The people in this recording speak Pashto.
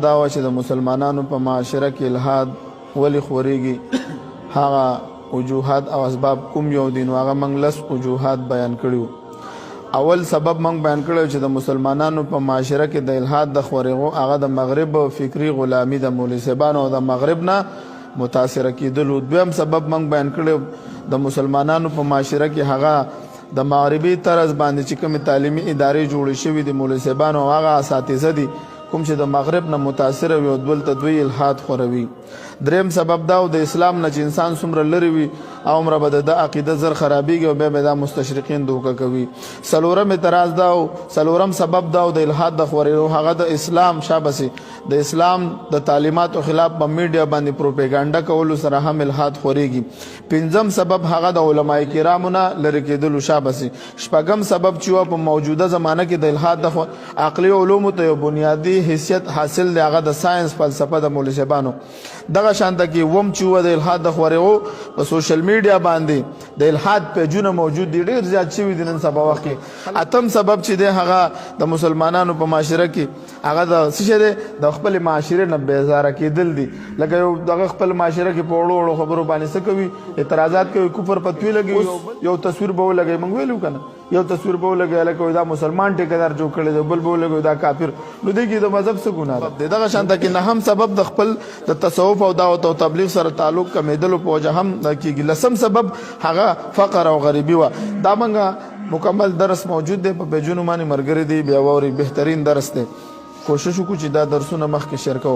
دا و چې د مسلمانانو په معاشره کې الحاد ولې خورېږي، هغه وجوهات او اسباب کوم یو دي؟ نو هغه موږ لس وجوهات بیان کړي. اول سبب موږ بیان کړی چې د مسلمانانو په معاشره کې د الحاد د خورېغو هغه د مغرب فکري غلامي د مولوي صاحبانو او د مغرب نه متاثره کېدلو. دویم سبب موږ بیان کړی د مسلمانانو په معاشره کې هغه د مغربي طرز باندې چې کومې تعلیمي ادارې جوړې شوي دي مولوي صاحبانو او هغه اساتذه دي کوم چې د مغرب نه متاثر وي او دلته دوی الحاد خوروي. دریم سبب دا د اسلام نه چې انسان څومره لري وي عمره به د عقیده زر خرابېږي او بیا به دا مستشرقین دوکه کوي. څلورم اعتراض دا او څلورم سبب دا د الحاد د خورېدو هغه د اسلام شابسي د اسلام د تعلیماتو خلاف په میډیا باندې پروپاګاندا کولو سره هم الحاد خورېږي. پنځم سبب هغه د علماء کرامو نه لرې کېدلو شابسي. شپږم سبب چې په موجوده زمانه کې د الحاد د عقلي علومو ته یو بنیادی حیثیت حاصل دی هغه د ساينس فلسفه د مولوي صاحبانو. دغه شانته کې وم چې د الحاد د خورېغو په سوشل میډیا باندې د الحاد پیجونه موجود دي ډېر زیات شوي دي نن سبا وخت کې. اتم سبب چې دی هغه د مسلمانانو په معاشره کې هغه د څه شی دی د خپل معاشره نه بیزاره کېدل دي. لکه یو دغه خپل معاشره کې په وړو وړو خبرو باندې څه کوي، اعتراضات کوي، کفر فتوی لګوي. یو تصویر به ولګوي، موږ ویلو که نه یو تصویر به ولګوي لکه دا مسلمان ټیکهدار جوړ کړی دی، بل به ولګوي دا کافر. نو دی کې د مذهب څه ګناه ده؟ دغه شانته کې نهم سبب د خپل د تصوف او دعوت او تبلیغ سره تعلق کمیدلو په وجه هم کېږي. لسم سبب هغه فقر او غریبي وه. دا موږ مکمل درس موجود دی په پیجونو باندې ملګري دي بیا واوري، بهترین درس دی. کوشش وکړو چې دا درسونه مخکې شیر کوو.